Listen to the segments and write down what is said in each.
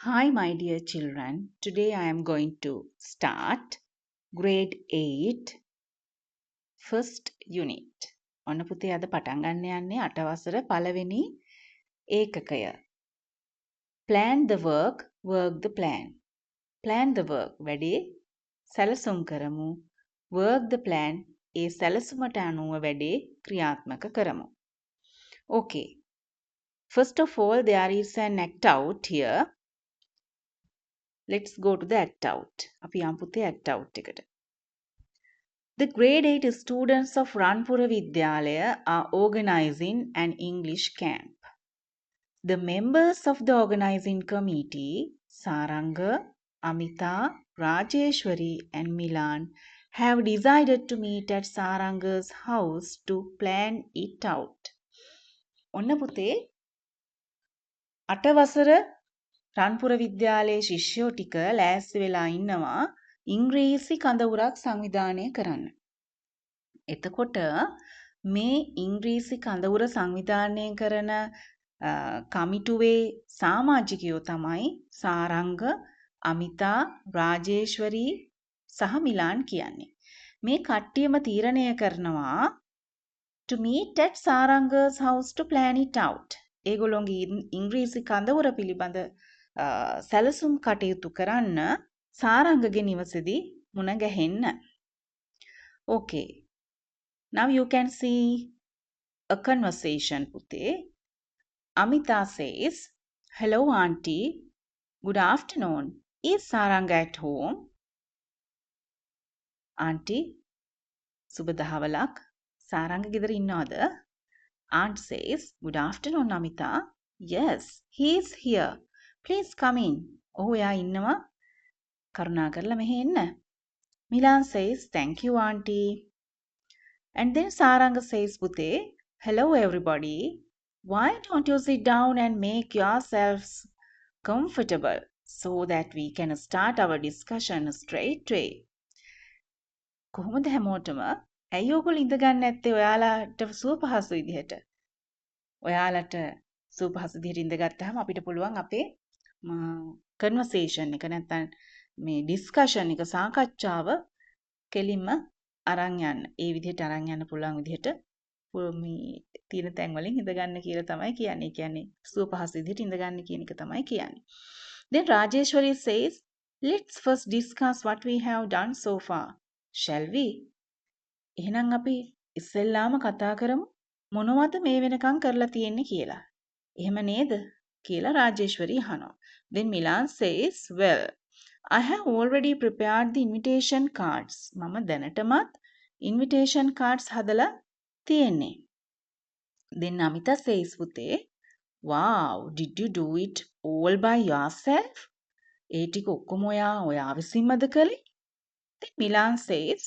Hi, my dear children. Today I am going to start grade 8 first unit. ඔන්න පුතේ අද පටන් ගන්න යන්නේ අටවසර පළවෙනි ඒකකය. Plan the work, work the plan. Plan the work වැඩේ සැලසුම් කරමු. Work the plan ඒ සැලසුමට අනුව වැඩේ ක්‍රියාත්මක කරමු. Okay. First of all, there is an act out here. Let's go to the act out. අපි යමු පුතේ act out එකට. The grade 8 students of Ranpura Vidyalaya are organizing an English camp. The members of the organizing committee, Saranga, Amita, Rajeshwari and Milan, have decided to meet at Saranga's house to plan it out. ඔන්න පුතේ අටවසර රන්පුර විද්‍යාලයේ ශිෂ්‍යෝ ටික ලෑස්ති වෙලා ඉන්නවා ඉංග්‍රීසි කඳවුරක් සංවිධානය කරන්න. එතකොට මේ ඉංග්‍රීසි කඳවුර සංවිධානය කරන කමිටුවේ සමාජිකයෝ තමයි සාරංග, අමිතා, රාජේශ්වරී සහ මිලාන් කියන්නේ. මේ කට්ටියම තීරණය කරනවා to meet at Saranga's house to plan it out. ඒගොල්ලෝගේ ඉංග්‍රීසි කඳවුර පිළිබඳ සැලසුම් කටයුතු කරන්න සාරංගගේ නිවසේදී මුණ ගැහෙන්න. Okay. Now you can see a conversation, Pute. Amita says, "Hello, Auntie. Good afternoon. Is Saranga at home?" Auntie, Subhadahavalak. Saranga ගෙදර ඉන්නවද? Aunt says, "Good afternoon, Amita. Yes, he is here. Please come in." ඔහු එයා ඉන්නවා. කරුණාකරලා මෙහෙ එන්න. Milan says, "Thank you, Auntie." And then Saranga says, Pute, "Hello, everybody. Why don't you sit down and make yourselves comfortable so that we can start our discussion straight away?" කොහොමද හැමෝටම ඇයි ඕගොල්ලෝ ඉඳ ගන්න නැත්තේ ඔයාලට සුවපහසු විදිහට? ඔයාලට සුවපහසු විදිහට ඉඳ ගත්තාම අපිට පුළුවන් අපේ කන්වර්සේෂන් එක නැත්නම් මේ ඩිස්කෂන් එක සාකච්ඡාව කෙලින්ම අරන් යන්න. ඒ විදිහට අරන් යන්න පුළුවන් විදිහට මේ තියෙන තැන් වලින් ඉඳ ගන්න කියලා තමයි කියන්නේ. ඒ කියන්නේ සුවපහසු විදිහට ඉඳ ගන්න කියන එක තමයි කියන්නේ. Then Rajeshwari says, "Let's first discuss what we have done so far. Shall we?" එහෙනම් අපි ඉස්සෙල්ලාම කතා කරමු මොනවද මේ වෙනකන් කරලා තියෙන්නේ කියලා. එහෙම නේද? කියලා රාජේශ්වරි අහනවා. Then Milan says, "Well, I have already prepared the invitation cards." මම දැනටමත් invitation cards හදලා තියෙන්නේ. Then Amita says, "Pute, wow, did you do it all by yourself?" ඒ ටික ඔක්කොම ඔයා විසින්මද කළේ? Then Milan says,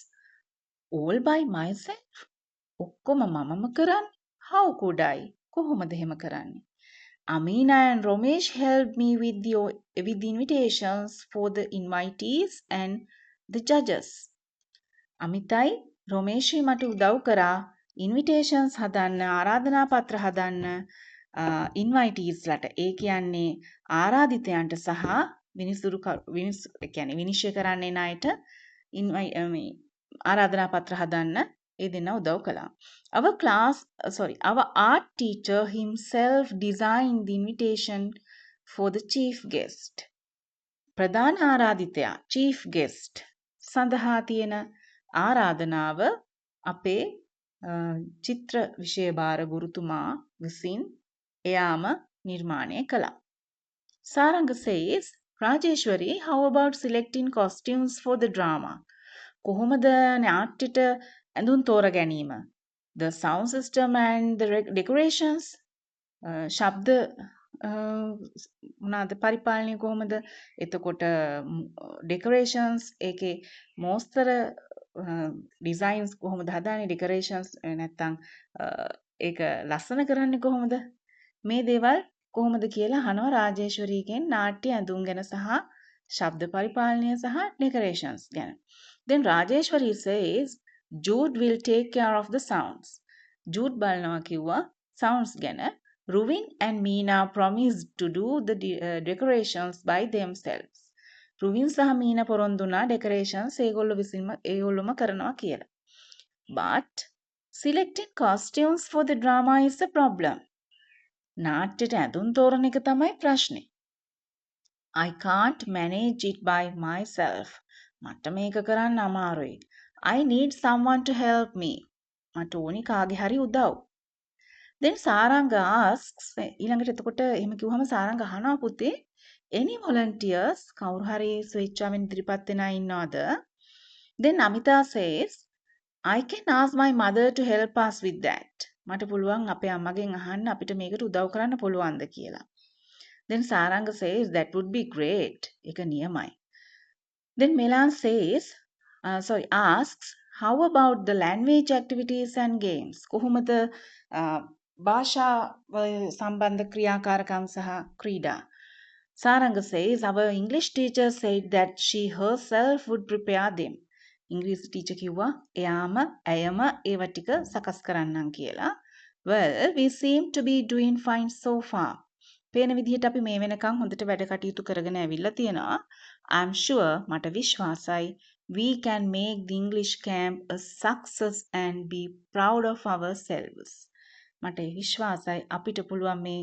"All by myself?" ඔක්කොම මමම කරන්නේ? How could I? කොහොමද එහෙම කරන්නේ? Amina and Romesh helped me with the invitations for the invitees and the judges. අමිතයි රොමේෂයි මට උදව් කරා invitations හදන්න, ආරාධනා පත්‍ර හදන්න inviteesලට. ඒ කියන්නේ ආරාධිතයන්ට සහ විනිශ්චය කරන්න එන අයට ආරාධනා පත්‍ර හදන්න ඒ දෙන්න උදව් කළා. Our art teacher himself designed the invitation for the chief guest. ප්‍රධාන ආරාධිතයා chief guest සඳහා තියෙන ආරාධනාව අපේ චිත්‍ර විෂය භාර ගුරුතුමා විසින් එයාම නිර්මාණය කළා. Saranga says, "Rajeshwari, how about selecting costumes for the drama?" කොහොමද නාට්‍යෙට ඇඳුම් තෝරා ගැනීම? The sound system and the decorations ශබ්ද මොනවාද පරිපාලනය කොහොමද? එතකොට decorations ඒකේ මෝස්තර designs කොහොමද හදාන්නේ? decorations නැත්තම් ඒක ලස්සන කරන්නේ කොහොමද? මේ දේවල් කොහොමද කියලා අහනවා රාජේශ්වරීගෙන් නාට්‍ය ඇඳුම් ගැන සහ ශබ්ද පරිපාලනය සහ decorations ගැන. Then Rajeshwari says, "Jude will take care of the sounds." Jude බලනවා කිව්වා sounds ගැන. Ruvin and Meena promised to do the decorations by themselves. රුවින් සහ මීනා පොරොන්දු වුණා decorations ඒගොල්ලොම කරනවා කියලා. But selecting costumes for the drama is a problem. නාට්‍යයට ඇඳුම් තෝරන එක තමයි ප්‍රශ්නේ. I can't manage it by myself. මට මේක කරන්න අමාරුයි. I need someone to help me. මට ඕනි කාගේ හරි උදව්. Then Saranga asks ඊළඟට එතකොට එහෙම කිව්වම සාරංග අහනවා පුතේ any volunteers කවුරු හරි ස්වේච්ඡාවෙන් ඉදිරිපත් වෙන අය ඉන්නවද? Then Amita says I can ask my mother to help us with that. මට පුළුවන් අපේ අම්මගෙන් අහන්න අපිට මේකට උදව් කරන්න පුළුවන්ද කියලා. Then Saranga says that would be great. ඒක නියමයි. Then Melan asks how about the language activities and games? කොහොමද භාෂා සම්බන්ධ ක්‍රියාකාරකම් සහ ක්‍රීඩා? Saranga says our English teacher said that she herself would prepare them. English teacher කිව්වා ඇයම ඒව ටික සකස් කරන්නම් කියලා. Well, we seem to be doing fine so far. පේන විදිහට අපි මේ වෙනකන් හොඳට වැඩ කටයුතු කරගෙන ඇවිල්ලා තියෙනවා. I'm sure මට විශ්වාසයි we can make the English camp a success and be proud of ourselves. මට විශ්වාසයි අපිට පුළුවන් මේ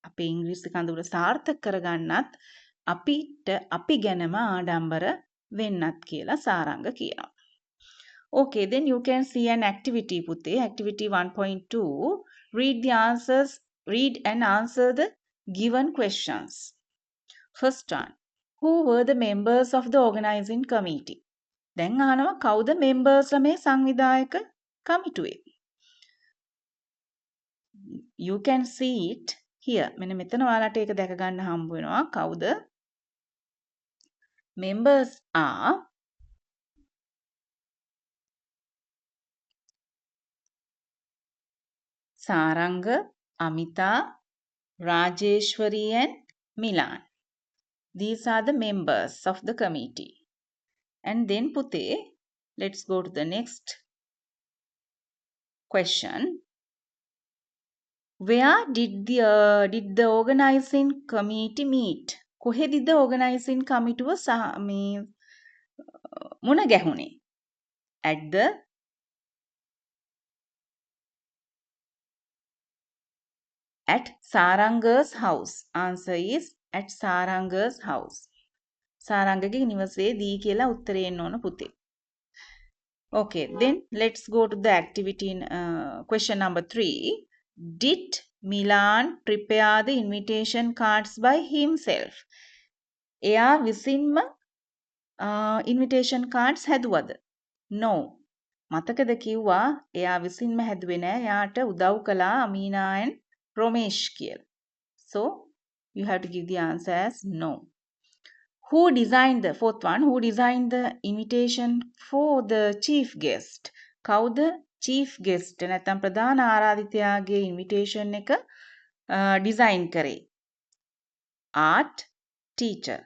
අපේ ඉංග්‍රීසි කඳවුර සාර්ථක කරගන්නත් අපිට අපි ගැනම ආඩම්බර වෙන්නත් කියලා සාරංග කියනවා. Okay, then you can see an activity පුතේ. Activity 1.2. Read and answer the given questions. First one. Who were the members of the organizing committee? දැන් අහනවා කවුද members මේ සංවිධායක කමිටුවේ? You can see it here. මෙන්න මෙතන ඔයාලට ඒක දැක ගන්න හම්බ වෙනවා. කවුද? Members are Saranga, Amita, Rajeshwari and Milan. These are the members of the committee. And then Pute, let's go to the next question. Where did the organizing committee meet? කොහෙදද organizing committee මුණ ගැහුණේ? At Saranga's house. Answer is at Saranga's house. Sarangage නිවසේ කියලා උත්තරේ එන්න ඕන පුතේ. Okay, then let's go to the activity in question number 3. Did Milan prepare the invitation cards by himself? එයා විසින්ම invitation cards හැදුවද? No. මතකද කිව්වා එයා විසින්ම හැදුවේ නෑ. එයාට උදව් කළා අමීනා and Romesh කියලා. So, you have to give the answer as no. Who designed the fourth one? Who designed the invitation for the chief guest? කවුද chief guest නැත්නම් ප්‍රධාන ආරාධිතයාගේ invitation එක design කරේ? Art teacher.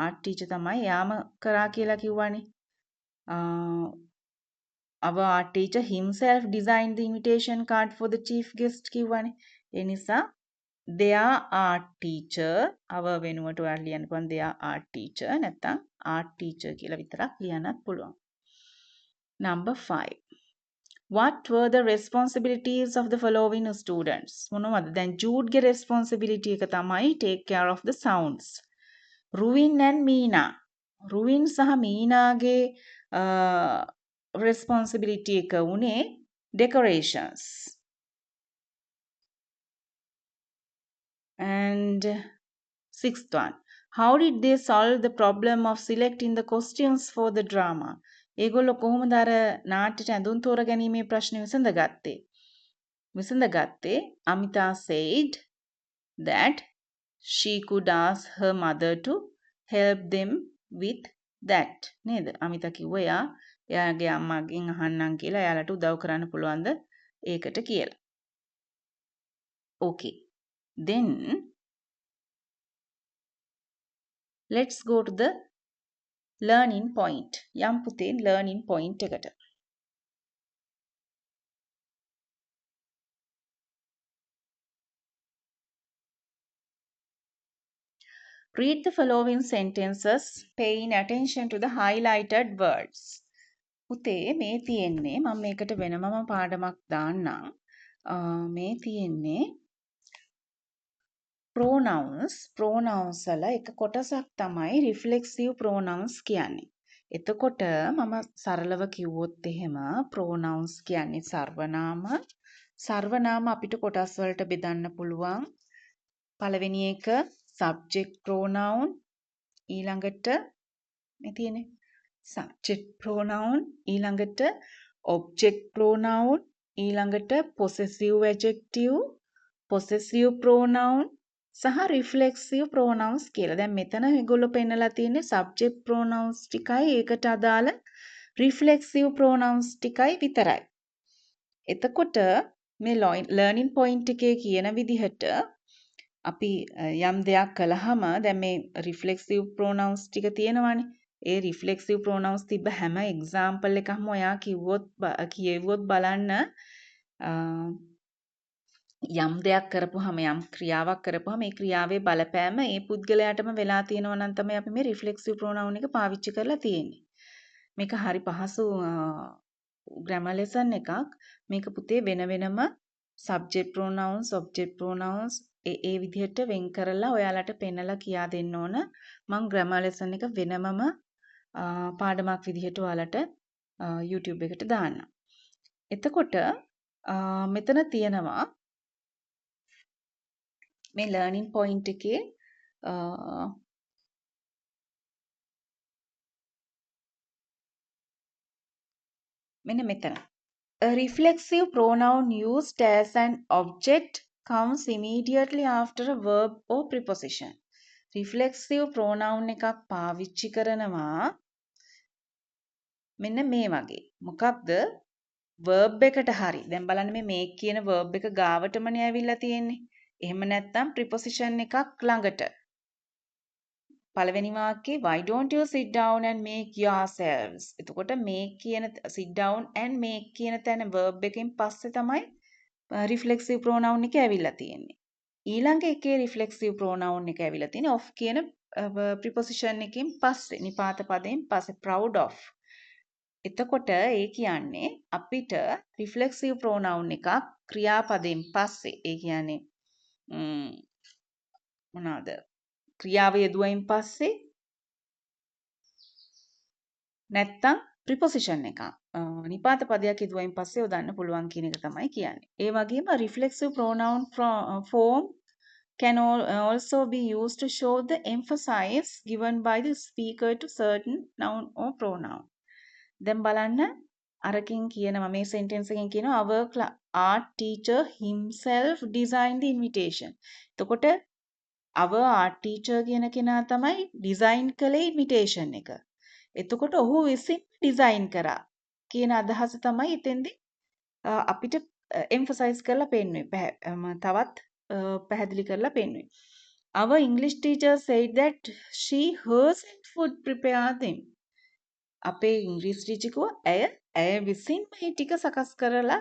Art teacher තමයි යාම කරා කියලා කිව්වනේ. Our art teacher himself designed the invitation card for the chief guest කිව්වනේ. ඒ නිසා their art teacher our වෙනුවට ඔයාලා ලියන්න පුළුවන් their art teacher නැත්නම් art teacher කියලා විතරක් ලියන්නත් පුළුවන්. Number 5. What were the responsibilities of the following students? මොනවද? දැන් ජූඩ්ගේ responsibility එක තමයි take care of the sounds. Ruvin and Meena. Ruvin සහ මීනාගේ responsibility එක උනේ decorations. And sixth one. How did they solve the problem of selecting the costumes for the drama? ඒගොල්ලෝ කොහොමද අර නාට්‍යයට ඇඳුම් තෝරගැනීමේ ප්‍රශ්නේ විසඳගත්තේ? Amita said that she could ask her mother to help them with that. නේද? අමිතා කිව්වා එයාගේ අම්මාගෙන් අහන්නම් කියලා එයාලට උදව් කරන්න පුළුවන්ද ඒකට කියලා. Okay. Then let's go to the learning point. යම් පුතේ learning point එකට. Read the following sentences paying attention to the highlighted words. පුතේ මේ තියෙන්නේ මම මේකට වෙනමම පාඩමක් දාන්නම්. මේ තියෙන්නේ pronouns වල එක කොටසක් තමයි reflexive pronouns කියන්නේ. එතකොට මම සරලව කිව්වොත් එහෙම pronouns කියන්නේ සර්වනාම අපිට කොටස් වලට බෙදන්න පුළුවන්. පළවෙනි එක subject pronoun, ඊළඟට මේ තියෙන්නේ subject pronoun, ඊළඟට object pronoun, ඊළඟට possessive adjective, possessive pronoun සහ reflexive pronouns කියලා. දැන් මෙතන මේගොල්ලෝ පෙන්නලා තියෙන්නේ subject pronouns ටිකයි ඒකට අදාළ reflexive pronouns ටිකයි විතරයි. එතකොට මේ learning point එකේ කියන විදිහට අපි යම් දෙයක් කළාම දැන් මේ reflexive pronouns ටික තියෙනවානේ. ඒ reflexive pronouns තිබ්බ හැම example එකක්ම ඔයා කියෙව්වොත් බලන්න යම් දෙයක් කරපුවාම යම් ක්‍රියාවක් කරපුවාම මේ ක්‍රියාවේ බලපෑම ඒ පුද්ගලයාටම වෙලා තියෙනවා නම් තමයි අපි මේ reflexive pronoun එක පාවිච්චි කරලා තියෙන්නේ. මේක හරි පහසු grammar lesson එකක්. මේක පුතේ වෙන වෙනම subject pronouns, object pronouns ඒ විදිහට වෙන් කරලා ඔයාලට පෙන්නලා කියා දෙන්න ඕන. මම grammar lesson එක වෙනමම පාඩමක් විදිහට ඔයාලට YouTube එකට දාන්නම්. එතකොට මෙතන තියෙනවා මේ learning point එකේ මෙන්න මෙතන. A reflexive pronoun used as an object comes immediately after a verb or preposition. Reflexive pronoun එකක් පාවිච්චි කරනවා මෙන්න මේ වගේ. මොකක්ද? verb එකට හරි. දැන් බලන්න මේ make කියන verb එක ගාවටමනේ ඇවිල්ලා තියෙන්නේ. එහෙම නැත්නම් preposition එකක් ළඟට. පළවෙනි වාක්‍යේ why don't you sit down and make yourselves. එතකොට make කියන sit down and make කියන තැන verb එකෙන් පස්සේ තමයි reflexive pronoun එක ඇවිල්ලා තියෙන්නේ. ඊළඟ එකේ reflexive pronoun එක ඇවිල්ලා තියෙන්නේ of කියන preposition එකෙන් පස්සේ නිපාත පදයෙන් පස්සේ proud of. එතකොට ඒ කියන්නේ අපිට reflexive pronoun එකක් ක්‍රියාපදයෙන් පස්සේ ඒ කියන්නේ මොනවාද ක්‍රියාව යෙදුවයින් පස්සේ නැත්තම් preposition එකක් නිපාත පදයක් යෙදුවයින් පස්සේ යොදන්න පුළුවන් කියන එක තමයි කියන්නේ. ඒ වගේම reflexive pronoun form can also be used to show the emphasis given by the speaker to certain noun or pronoun. දැන් බලන්න අරකින් කියනවා මේ sentence එකෙන් කියනවා our art teacher himself designed the invitation. එතකොට our art teacher කියන කෙනා තමයි design කළේ invitation එක. එතකොට ඔහු විසින් design කරා කියන අදහස තමයි එතෙන්දී අපිට emphasize කරලා පෙන්වන්නේ. තවත් පැහැදිලි කරලා පෙන්වන්නේ. Our English teacher said that she herself would prepare them. අපේ ඉංග්‍රීසි ටීචර් ඇය විසින් මේ ටික සකස් කරලා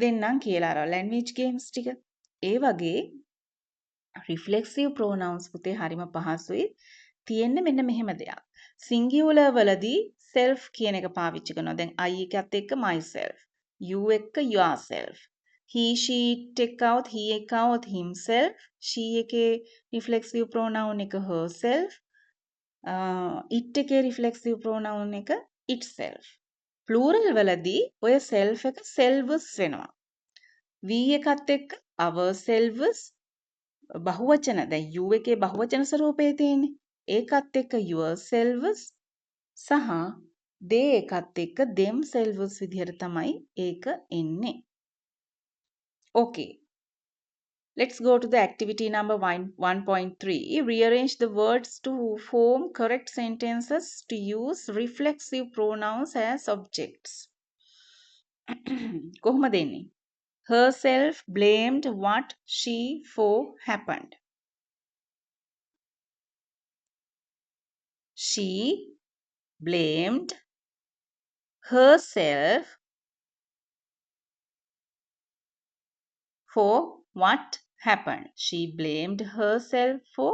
දෙන්නම් කියලා අර language games ටික. ඒ වගේ reflexive pronouns පුතේ හරිම පහසුයි. තියෙන්නේ මෙන්න මෙහෙම දෙයක්. singular වලදී self කියන එක පාවිච්චි කරනවා. දැන් I එකත් එක්ක myself, you එක්ක yourself. he she it එකවොත් himself, she එකේ reflexive pronoun එක herself, it එකේ reflexive pronoun එක itself. plural වලදී ඔය self එක selves වෙනවා. we එකත් එක්ක ourselves බහුවචන දැන් you එකේ බහුවචන ස්වරූපයේ තියෙන්නේ. ඒකත් එක්ක yourselves සහ they එකත් එක්ක themselves විදිහට තමයි ඒක එන්නේ. Okay. Let's go to the activity number 1.3. Rearrange the words to form correct sentences to use reflexive pronouns as objects. කොහොමද එන්නේ? Herself blamed what she for happened. She blamed herself for what happened. She blamed herself for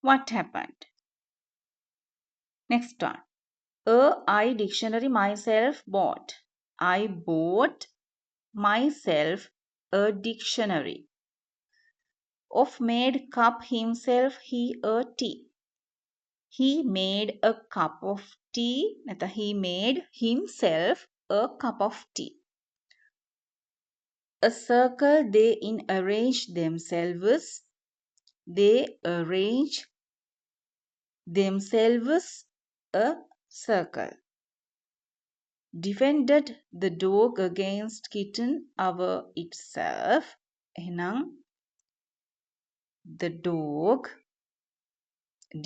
What happened? Next one. I dictionary myself bought. I bought myself a dictionary. Of made cup himself he a tea. He made a cup of tea. නැත්නම් he made himself a cup of tea. A circle they in arrange themselves. They arrange themselves a circle. Defended the dog against kitten our itself. එහෙනම් the dog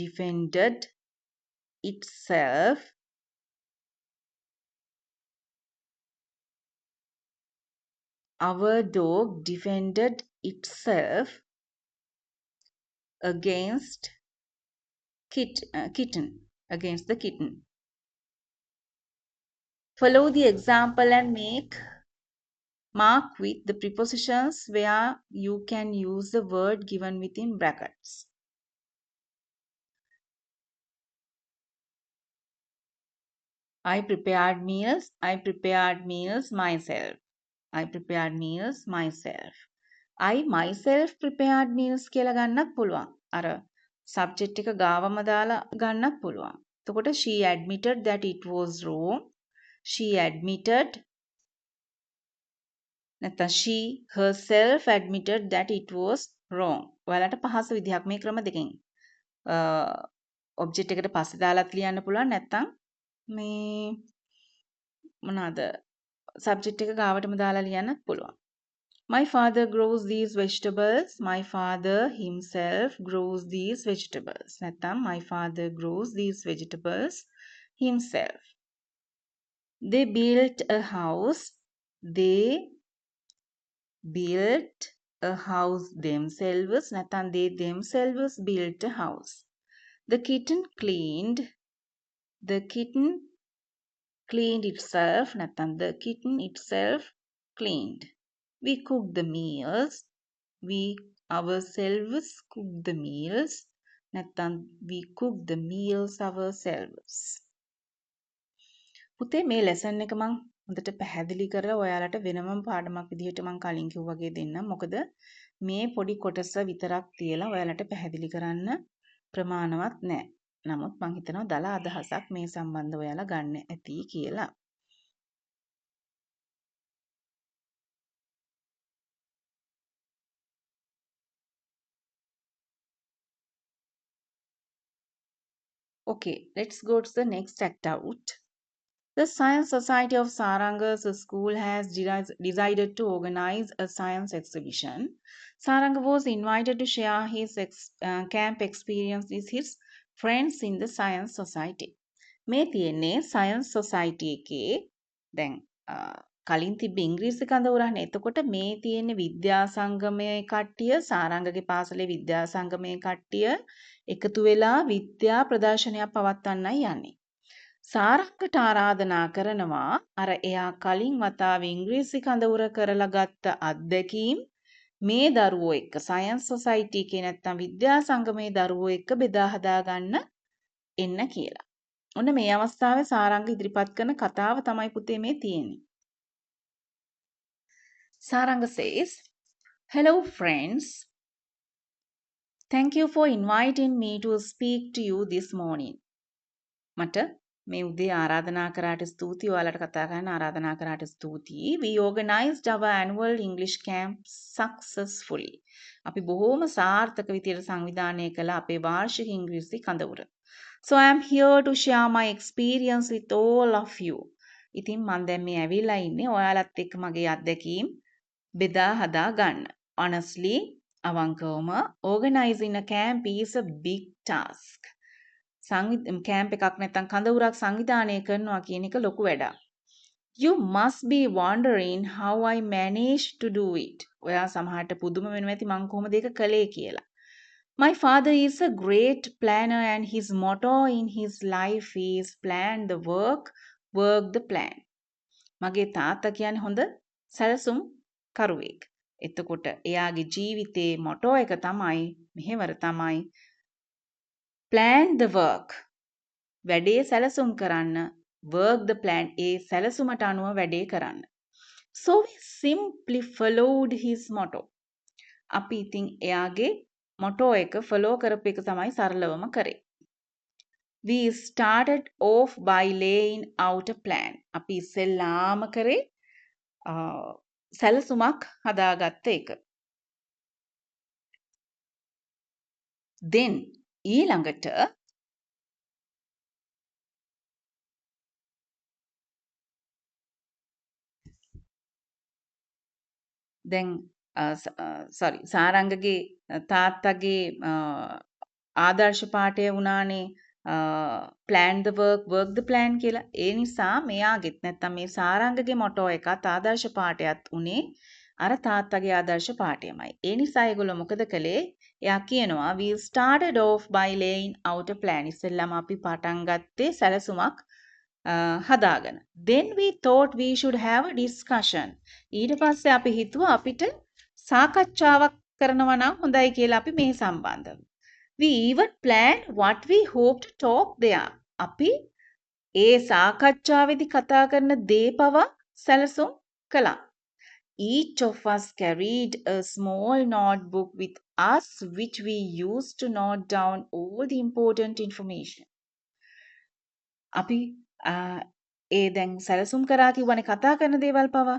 defended itself our dog defended itself against kitten against the kitten. Follow the example and mark with the prepositions where you can use the word given within brackets. I prepared meals myself. I prepared meals myself. I myself prepared meals කියලා ගන්නත් පුළුවන්. අර subject එක ගාවම දාලා ගන්නත් පුළුවන්. එතකොට she admitted that it was wrong. She admitted නැත්නම් she herself admitted that it was wrong. ඔයාලට පහසු විදිහක් මේ ක්‍රම දෙකෙන් ඔබ්ජෙක්ට් එකට පස්සේ දාලාත් ලියන්න පුළුවන් නැත්නම් මේ මොනවාද සබ්ජෙක්ට් එක ගාවටම දාලා ලියන්නත් පුළුවන්. My father grows these vegetables. My father himself grows these vegetables. නැත්නම් my father grows these vegetables himself. They built a house. They built a house themselves. නැත්නම් they themselves built a house. The kitten cleaned itself. නැත්නම් the kitten itself cleaned. We cooked the meals. We ourselves cooked the meals. නැත්නම් we cooked the meals ourselves. පුතේ මේ lesson එක මම හොඳට පැහැදිලි කරලා ඔයාලට වෙනම පාඩමක් විදිහට මම කලින් කිව්වා වගේ දෙන්නම්. මොකද මේ පොඩි කොටස විතරක් තියලා ඔයාලට පැහැදිලි කරන්න ප්‍රමාණවත් නැහැ. නමුත් මම හිතනවා දල අදහසක් මේ සම්බන්ධව ඔයාලා ගන්න ඇති කියලා. Okay, let's go to the next act out. The Science Society of Saranga's school has decided to organize a science exhibition. Saranga was invited to share his camp experience with his friends in the Science Society. මේ තියෙන්නේ Science Society එකේ දැන් කලින් තිබ්බ ඉංග්‍රීසි කඳවුරනේ. එතකොට මේ තියෙන්නේ විද්‍යා සංගමයේ කට්ටිය සාරංගගේ පාසලේ විද්‍යා සංගමයේ කට්ටිය එකතු වෙලා විද්‍යා ප්‍රදර්ශනයක් පවත්වන්නයි යන්නේ. සාරංගට ආරාධනා කරනවා අර එයා කලින් වතාවේ ඉංග්‍රීසි කඳවුර කරලා ගත්ත අත්දැකීම් මේ දරුවෝ එක්ක සයන්ස් සොසයිටි එකේ නැත්තම් විද්‍යා සංගමයේ දරුවෝ එක්ක බෙදා හදා ගන්න එන්න කියලා. ඔන්න මේ අවස්ථාවේ සාරංග ඉදිරිපත් කරන කතාව තමයි පුතේ මේ තියෙන්නේ. Saranga says, "Hello friends. Thank you for inviting me to speak to you this morning." මට මේ උදේ ආරාධනා කරාට ස්තුතියි. ඔයාලට කතා කරන්න ආරාධනා කරාට ස්තුතියි. We organized our annual English camp successfully. අපි බොහෝම සාර්ථක විදියට සංවිධානය කළ අපේ වාර්ෂික ඉංග්‍රීසි කඳවුර. So I am here to share my experience with all of you. ඉතින් මම දැන් මේ ඇවිල්ලා ඉන්නේ ඔයාලත් එක්ක මගේ අත්දැකීම් බෙදා හදා ගන්න. Honestly, අවංකවම organizing a camp is a big task. Camp එකක් නැත්නම් කඳවුරක් සංවිධානය කරනවා කියන එක ලොකු වැඩක්. You must be wondering how I managed to do it. ඔයා සමහරට පුදුම වෙනවා ඇති මං කොහොමද ඒක කළේ කියලා. My father is a great planner and his motto in his life is plan the work the plan. මගේ තාත්තා කියන්නේ හොඳ සැලසුම් කරුවෙක්. එතකොට එයාගේ ජීවිතේ මොටෝ එක තමයි මෙහෙවර තමයි plan the work. වැඩේ සැලසුම් කරන්න. work the plan. ඒ සැලසුමට අනුව වැඩේ කරන්න. So we simply followed his motto. අපි ඉතින් එයාගේ motto එක follow කරපු එක තමයි සරලවම කරේ. We started off by laying out a plan. අපි ඉස්සෙල්ලාම කරේ සැලසුමක් හදාගත්ත එක. Then ඊළඟට දැන් සාරංගගේ තාත්තගේ ආදර්ශ පාඨය වුණානේ plan the work the plan කියලා. ඒ නිසා මෙයාගෙත් නැත්තම් මේ සාරංගගේ මොටෝ එකත් ආදර්ශ පාඨයත් උනේ අර තාත්තගේ ආදර්ශ පාඨයමයි. ඒ නිසා ඒගොල්ලෝ මොකද කළේ? එයා කියනවා we started off by laying out a plan. ඉස්සෙල්ලාම අපි පටන් ගත්තේ සැලසුමක් හදාගෙන. Then we thought we should have a discussion. ඊට පස්සේ අපි හිතුවා අපිට සාකච්ඡාවක් කරනවා නම් හොඳයි කියලා අපි මේ සම්බන්ධව. We even planned what we hope to talk there. අපි ඒ සාකච්ඡාවේදී කතා කරන දේ පවා සැලසුම් කළා. Each of us carried a small notebook with us which we used to note down all the important information. අපි ඒ දැන් සැලසුම් කරා කිව්වනේ කතා කරන දේවල් පවා.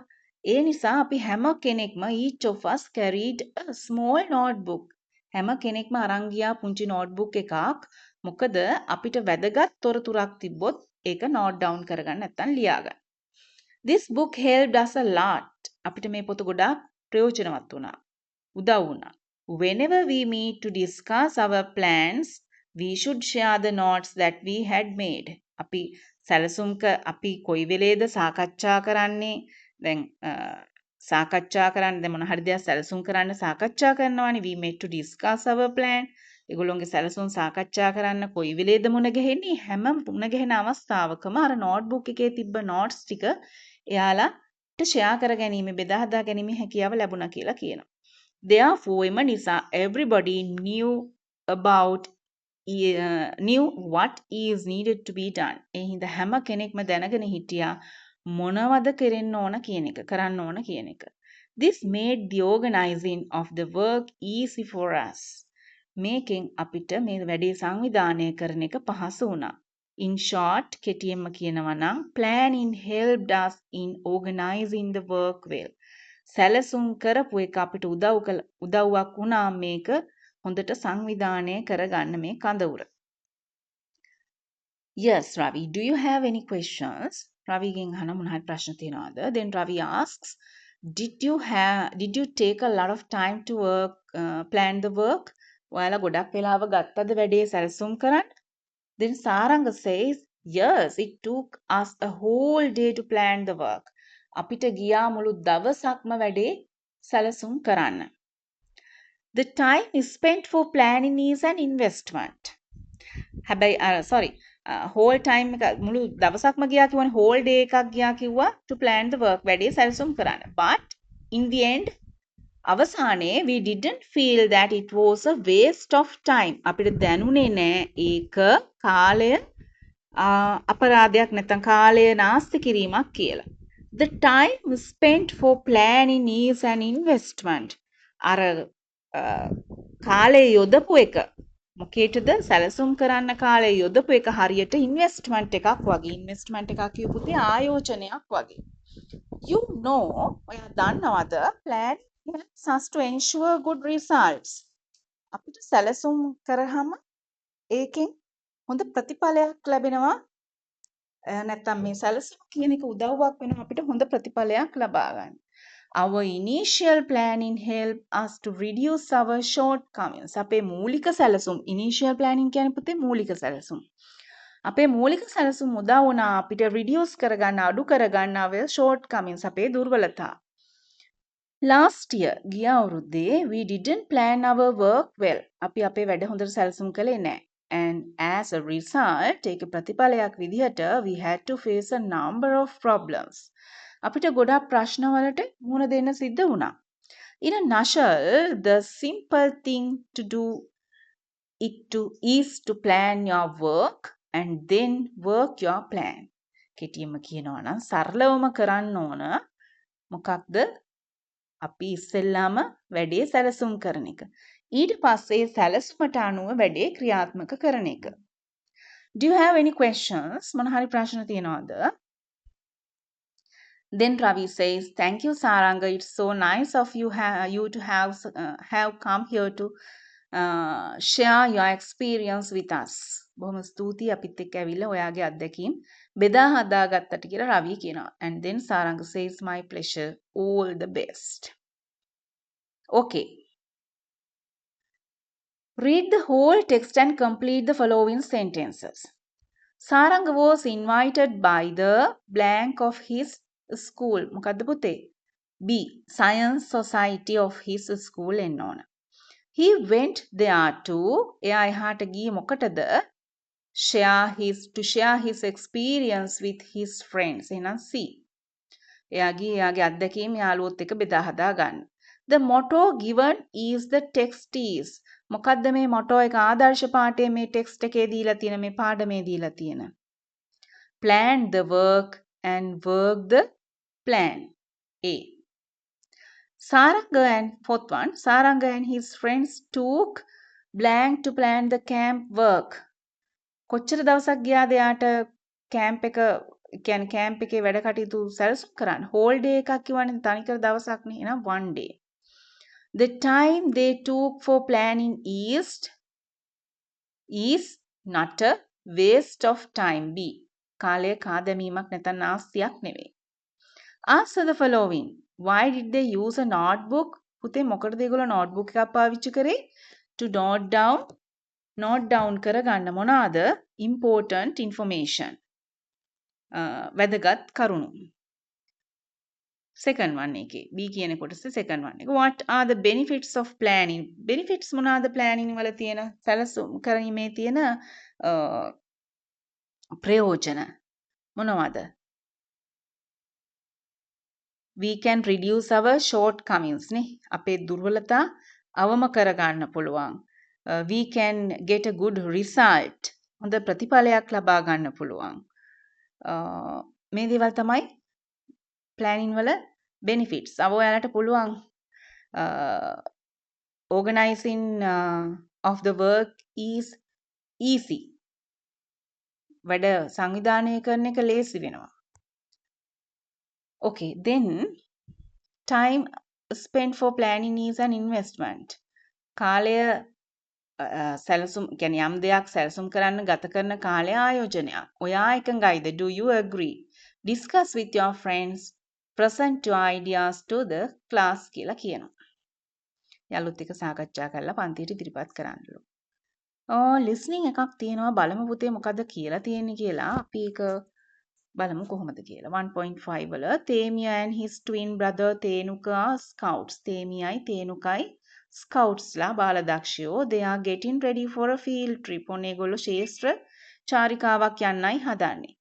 ඒ නිසා අපි හැම කෙනෙක්ම each of us carried a small notebook. හැම කෙනෙක්ම අරන් ගියා පුංචි නෝට්බුක් එකක්. මොකද අපිට වැදගත් තොරතුරක් තිබ්බොත් ඒක නෝට් ඩවුන් කරගන්න නැත්නම් ලියාගන්න. This book helped us a lot. අපිට මේ පොත ගොඩාක් ප්‍රයෝජනවත් වුණා. උදව් වුණා. Whenever we meet to discuss our plans, we should share the notes that we had made. අපි සැලසුම්ක අපි කොයි වෙලේද සාකච්ඡා කරන්නේ? දැන් සාකච්ඡා කරන්න දැන් මොන හරි දෙයක් සැලසුම් කරන්න සාකච්ඡා කරනවානේ we met to discuss our plan. ඒගොල්ලෝගේ සැලසුම් සාකච්ඡා කරන්න කොයි වෙලේද මුණ ගැහෙන්නේ? හැම මුණ ගැහෙන අවස්ථාවකම අර නෝට්බුක් එකේ තිබ්බ නෝට්ස් ටික එයාලාට ෂෙයා කර ගැනීම බෙදා හදා ගැනීම හැකියාව ලැබුණා කියලා කියනවා. Therefore එම නිසා everybody knew what is needed to be done. ඒ හින්දා හැම කෙනෙක්ම දැනගෙන හිටියා මොනවද කරන්න ඕන කියන එක. This made the organizing of the work easy for us. මේකෙන් අපිට මේ වැඩේ සංවිධානය කරන එක පහසු වුණා. In short, කෙටියෙන්ම කියනවා නම් planning helped us in organizing the work well. සැලසුම් කරපු එක අපිට උදව්වක් වුණා මේක හොඳට සංවිධානය කරගන්න මේ කඳවුර. Yes, Ravi, do you have any questions? Raviගෙන් අහන මොන හරි ප්‍රශ්න තියෙනවද? Then Ravi asks, did you take a lot of time to plan the work? ඔයාලා ගොඩක් වෙලාව ගත්තද වැඩේ සැලසුම් කරන්න? Then Saranga says, yes, it took us a whole day to plan the work. අපිට ගියා මුළු දවසක්ම වැඩේ සැලසුම් කරන්න. The time is spent for planning is an investment. හැබැයි whole time එක මුළු දවසක්ම ගියා කිව්වනේ whole day එකක් ගියා කිව්වා to plan the work වැඩේ සැලසුම් කරන්න. But in the end අවසානයේ we didn't feel that it was a waste of time. අපිට දැනුනේ නෑ ඒක කාලය අපරාධයක් නැත්නම් කාලය නාස්ති කිරීමක් කියලා. The time spent for planning is an investment. අර කාලය යොදපු එක මොකේටද සැලසුම් කරන්න කාලය යොදපු එක හරියට ඉන්වෙස්ට්මන්ට් එකක් වගේ. ඉන්වෙස්ට්මන්ට් එකක් කියපුතේ ආයෝජනයක් වගේ. You know, ඔයා දන්නවද plan helps us to ensure good results. අපිට සැලසුම් කරාම ඒකෙන් හොඳ ප්‍රතිඵලයක් ලැබෙනවා. නැත්තම් මේ සැලසුම් කියන එක උදව්වක් වෙනවා අපිට හොඳ ප්‍රතිඵලයක් ලබා ගන්න. Our initial planning helped us to reduce our shortcomings. අපේ මූලික සැලසුම් initial planning කියන්නේ පුතේ මූලික සැලසුම්. අපේ මූලික සැලසුම් උදා වුණා අපිට reduce කරගන්න අඩු කරගන්න our shortcomings අපේ දුර්වලතා. Last year ගිය අවුරුද්දේ we didn't plan our work well. අපි අපේ වැඩ හොඳට සැලසුම් කළේ නැහැ. And as a result ඒක ප්‍රතිඵලයක් විදිහට we had to face a number of problems. අපිට ගොඩාක් ප්‍රශ්න වලට මුහුණ දෙන්න සිද්ධ වුණා. In a nutshell, the simple thing to do is to plan your work and then work your plan. කෙටියෙන්ම කියනවා නම් සරලවම කරන්න ඕන මොකක්ද? අපි ඉස්සෙල්ලාම වැඩේ සැලසුම් කරන එක. ඊට පස්සේ සැලසුමට අනුව වැඩේ ක්‍රියාත්මක කරන එක. Do you have any questions? මොන හරි ප්‍රශ්න තියෙනවද? Then Ravi says, "Thank you, Saranga. It's so nice of you to have come here to share your experience with us." බොහොම ස්තුතියි අපිත් එක්ක ඇවිල්ලා ඔයාගේ අත්දැකීම් බෙදා හදාගත්තට කියලා රවි කියනවා. And then Saranga says, "My pleasure. All the best." Okay. Read the whole text and complete the following sentences. Saranga was invited by the blank of his school. මොකද්ද පුතේ? B. Science Society of his school එන්න ඕන. He went there to එයා එහාට ගියේ මොකටද? to share his experience with his friends. එහෙනම් C. එයාගේ අත්දැකීම් යාළුවොත් එක්ක බෙදා හදා ගන්න. The motto given is the text is. මොකද්ද මේ motto එක ආදර්ශ පාඨයේ මේ text එකේ දීලා තියෙන මේ පාඩමේ දීලා තියෙන? Plan the work and work the plan. A. Fourth one, Saranga and his friends took blank to plan the camp work. කොච්චර දවසක් ගියාද යාට කැම්ප් එක කියන්නේ කැම්ප් එකේ වැඩ කටයුතු සැලසුම් කරන්න? හෝල් ඩේ එකක් කිව්වනේ තනිකර දවසක් නේ. එහෙනම් 1 day. The time they took for planning is not a waste of time. B. කාලය කාදැමීමක් නැත්නම් නාස්තියක් නෙවෙයි. Answer the following. Why did they use a notebook? පුතේ මොකටද ඒගොල්ලෝ notebook එකක් පාවිච්චි කරේ? To note down කරගන්න මොනවාද? Important information. වැදගත් කරුණු. Second one එකේ B කියන කොටස second one එක. What are the benefits of planning? Benefits මොනවාද planning වල තියෙන සැලසුම් කිරීමේ තියෙන ප්‍රයෝජන මොනවාද? We can reduce our shortcomings නේ. අපේ දුර්වලතා අවම කරගන්න පුළුවන්. We can get a good result. හොඳ ප්‍රතිඵලයක් ලබා ගන්න පුළුවන්. මේ දේවල් තමයි planning වල benefits. ඔයාලට පුළුවන් organizing of the work is easy. වැඩ සංවිධානය කරන එක ලේසි වෙනවා. Okay, then time spent for planning is an investment. කාලය සැලසුම් කියන්නේ යම් දෙයක් සැලසුම් කරන්න ගත කරන කාලය ආයෝජනයක්. ඔයා එකඟයිද? Do you agree? Discuss with your friends. Present your ideas to the class කියලා කියනවා. යාළුවොත් එක්ක සාකච්ඡා කරලා පන්තියට ඉදිරිපත් කරන්නලු. listening එකක් තියෙනවා බලමු පුතේ මොකද්ද කියලා තියෙන්නේ කියලා. අපි ඒක බලමු කොහොමද කියලා. 1.5 වල Themia and his twin brother Tenuka are scouts. Themiyai Tenukai ස්කවුට්ස්ලා බාලදක්ෂයෝ they are getting ready for a field trip. ඔන්න ඒගොල්ලෝ ශේෂ්ත්‍ර චාරිකාවක් යන්නයි හදන්නේ.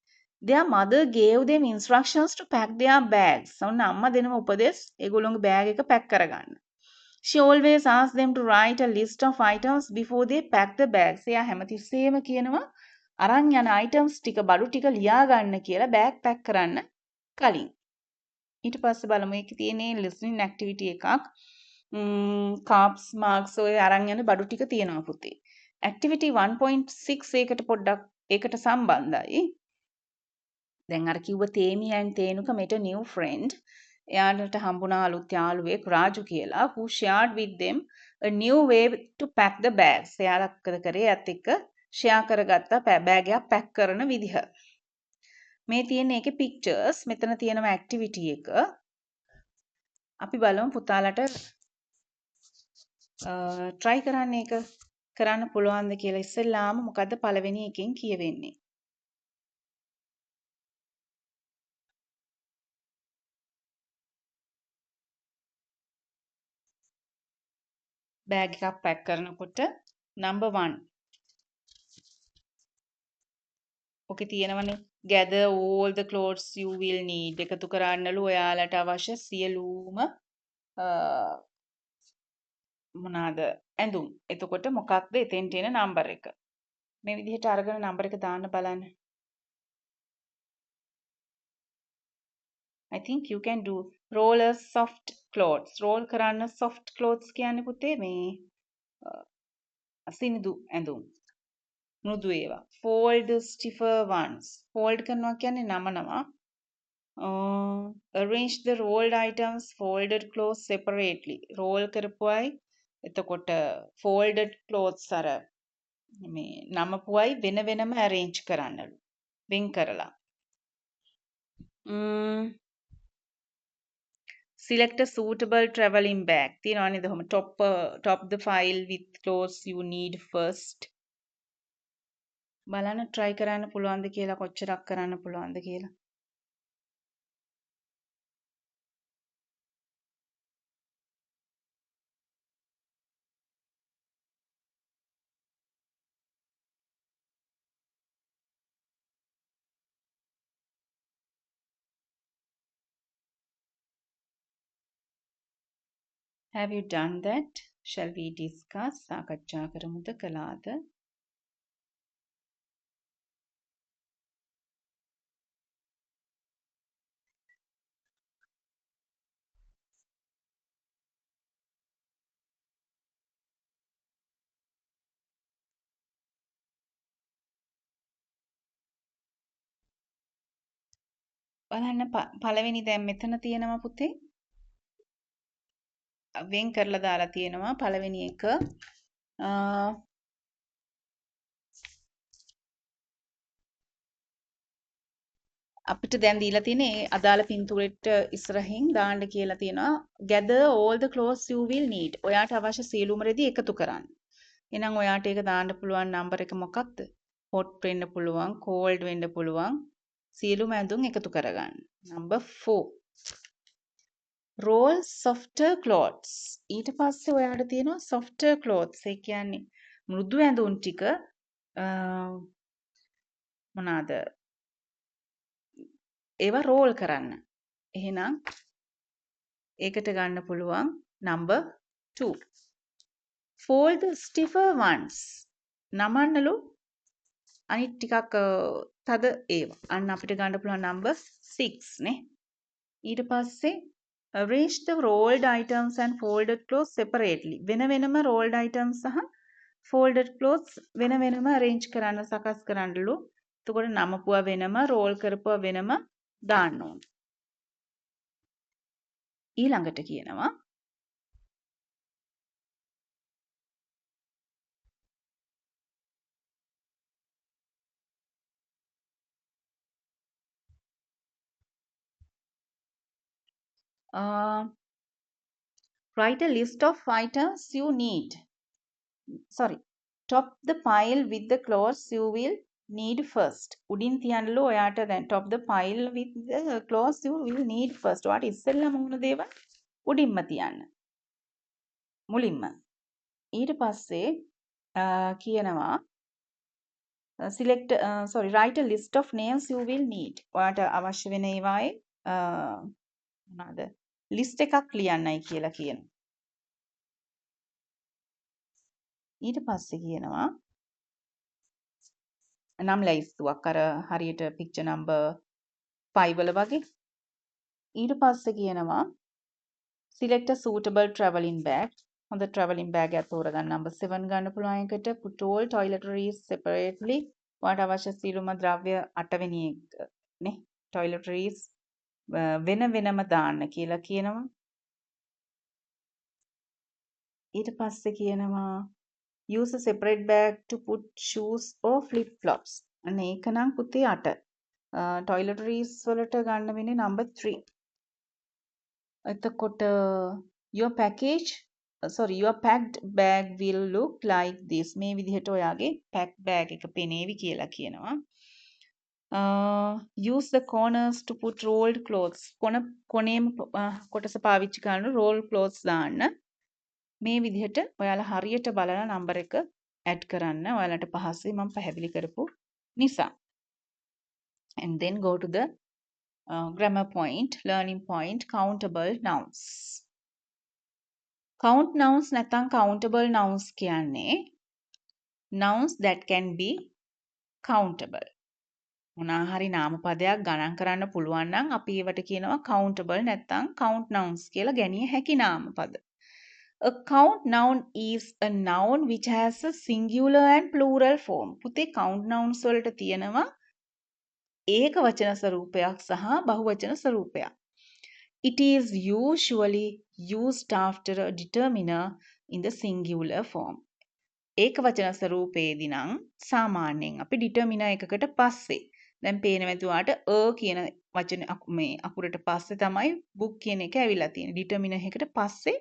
Their mother gave them instructions to pack their bags. ඔන්න අම්මා දෙනම උපදෙස් ඒගොල්ලෝගේ බෑග් එක පැක් කරගන්න. She always asks them to write a list of items before they pack the bags. එයා හැමතිස්සෙම කියනවා අරන් යන items ටික බඩු ටික ලියා ගන්න කියලා බෑග් පැක් කරන්න කලින්. ඊට පස්සේ බලමු ඒකේ තියෙන්නේ listening activity එකක්. කාප්ස් මාක්ස් ඔය අරන් යන බඩු ටික තියෙනවා පුතේ. Activity 1.6 ඒකට පොඩ්ඩක් ඒකට සම්බන්ධයි. දැන් අර කිව්ව තේමි and Thenuka met a new friend. එයාලට හම්බුණා අලුත් යාළුවෙක් රාජු කියලා who shared with them a new way to pack the bags. එයාලා කරේ ඇත් එක්ක ෂෙයා කරගත්ත බෑග් එකක් පැක් කරන විදිහ. මේ තියෙන එකේ pictures මෙතන තියෙනවා activity එක. අපි බලමු පුතාලට try කරන්න ඒක කරන්න පුළුවන්ද කියලා. ඉස්සෙල්ලාම මොකද්ද පළවෙනි එකෙන් කියවෙන්නේ? බෑග් එකක් පැක් කරනකොට number 1 ඔකේ තියෙනවනේ gather all the clothes you will need. එකතු කරන්නලු ඔයාලට අවශ්‍ය සියලුම මොනවාද ඇඳුම්. එතකොට මොකක්ද එතෙන්ට එන නම්බර් එක? මේ විදිහට අරගෙන නම්බර් එක දාන්න බලන්න. I think you can do roller soft clothes. roll කරන්න soft clothes කියන්නේ පුතේ මේ සිනිඳු ඇඳුම්. මෘදු ඒවා. fold stiffer ones. fold කරනවා කියන්නේ නමනවා. arrange the rolled items folded clothes separately. roll කරපුවයි එතකොට folded clothes අර මේ නමපුවයි වෙන වෙනම arrange කරන්නලු. වෙන් කරලා. select a suitable traveling bag. තියනවා නේද? ඔහොම top the file with clothes you need first. බලන්න try කරන්න පුළුවන්ද කියලා කොච්චරක් කරන්න පුළුවන්ද කියලා. Have you done that? Shall we discuss? සාකච්ඡා කරමුද කළාද? බලන්න පළවෙනි දැන් මෙතන තියෙනවා පුතේ. වෙන් කරලා දාලා තියෙනවා පළවෙනි එක. අපිට දැන් දීලා තියෙන්නේ අදාළ පින්තූරෙට ඉස්සරහින් දාන්න කියලා තියෙනවා gather all the clothes you will need. ඔයාට අවශ්‍ය සියලුම රෙදි එකතු කරන්න. එහෙනම් ඔයාට ඒක දාන්න පුළුවන් නම්බර් එක මොකක්ද? hot වෙන්න පුළුවන්, cold වෙන්න පුළුවන්. සියලුම ඇඳුම් එකතු කරගන්න. number 4. roll softer clothes. ඊට පස්සේ ඔයාට තියෙනවා softer clothes. ඒ කියන්නේ මෘදු ඇඳුම් ටික මොනවාද? ඒවා roll කරන්න. එහෙනම් ඒකට ගන්න පුළුවන් number 2. fold the stiffer ones. නමන්නලු අනිත් ටිකක් තද ඒවා. අන්න අපිට ගන්න පුළුවන් number 6 නේ. ඊට පස්සේ arrange the rolled items and folded clothes separately. වෙන වෙනම rolled items සහ folded clothes වෙන වෙනම arrange කරන්න සකස් කරන්නලු. එතකොට නමපුවා වෙනම roll කරපුවා වෙනම දාන්න ඕන. ඊළඟට කියනවා write a list of items you need. Sorry. top the pile with the clothes you will need first. උඩින් තියන්නලු ඔයාට දැන් top the pile with the clothes you will need first. ඔයාට ඉස්සෙල්ලාම මොන දේවල් උඩින්ම තියන්න. මුලින්ම. ඊට පස්සේ කියනවා write a list of names you will need. ඔයාට අවශ්‍ය වෙන ඒවායේ මොනවාද? list එකක් ලියන්නයි කියලා කියනවා. ඊට පස්සේ කියනවා නම් ලැයිස්තුවක් අර හරියට picture number 5 වල වගේ. ඊට පස්සේ කියනවා select a suitable travelling bag. හොඳ travelling bag එකක් තෝරගන්න. number 7 ගන්න පුළුවන් එකට put all toiletries separately. ඔයාට අවශ්‍ය සියලුම ද්‍රව්‍ය 8 වෙනි එක නේ. toiletries වෙන වෙනම දාන්න කියලා කියනවා. ඊට පස්සේ කියනවා use a separate bag to put shoes or flip flops. අන්න ඒක නම් පුතේ 8. toiletries වලට ගන්න වෙන්නේ number 3. එතකොට your packed bag will look like this. මේ විදිහට ඔයාගේ packed bag එක පෙනේවි කියලා කියනවා. use the corners to put rolled clothes. කොනේම කොටස පාවිච්චි කරන roll clothes දාන්න. මේ විදිහට ඔයාලා හරියට බලලා නම්බර් එක ඇඩ් කරන්න. ඔයාලට පහසුයි මම පැහැදිලි කරපු නිසා. And then go to the grammar point, learning point, countable nouns. count nouns නැත්නම් countable nouns කියන්නේ nouns that can be countable. මොනවා හරි නාමපදයක් ගණන් කරන්න පුළුවන් නම් අපි ඒවට කියනවා countable නැත්නම් count nouns කියලා ගැනිය හැකි නාමපද. A count noun is a noun which has a singular and plural form. පුතේ count nouns වලට තියෙනවා ඒක වචන ස්වරූපයක් සහ බහුවචන ස්වරූපයක්. It is usually used after a determiner in the singular form. ඒක වචන ස්වරූපයේදී නම් සාමාන්‍යයෙන් අපි determiner එකකට පස්සේ දැන් පේනවා එතුමාට කියන වචන මේ අකුරට පස්සේ තමයි book කියන එක ඇවිල්ලා තියෙන්නේ. determiner එකකට පස්සේ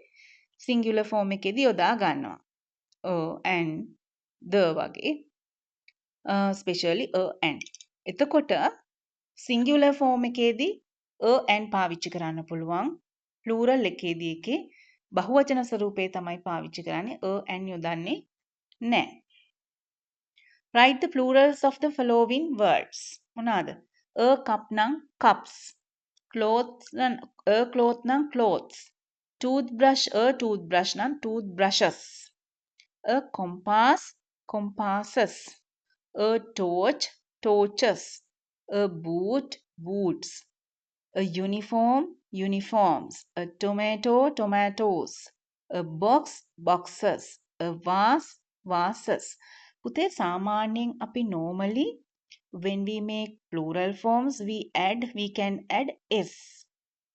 singular form එකේදී යොදා ගන්නවා. and the වගේ especially and. එතකොට singular form එකේදී and පාවිච්චි කරන්න පුළුවන්. plural එකේදී ඒකේ බහුවචන ස්වරූපේ තමයි පාවිච්චි කරන්නේ. and යොදන්නේ නැහැ. Write the plurals of the following words. මොනවාද? a cup නම් cups. cloth නම් clothes. toothbrush නම් toothbrushes. a compass compasses. a torch torches. a boot boots. a uniform uniforms. a tomato tomatoes. a box boxes. a vase vases. පුතේ සාමාන්‍යයෙන් අපි normally when we make plural forms we can add s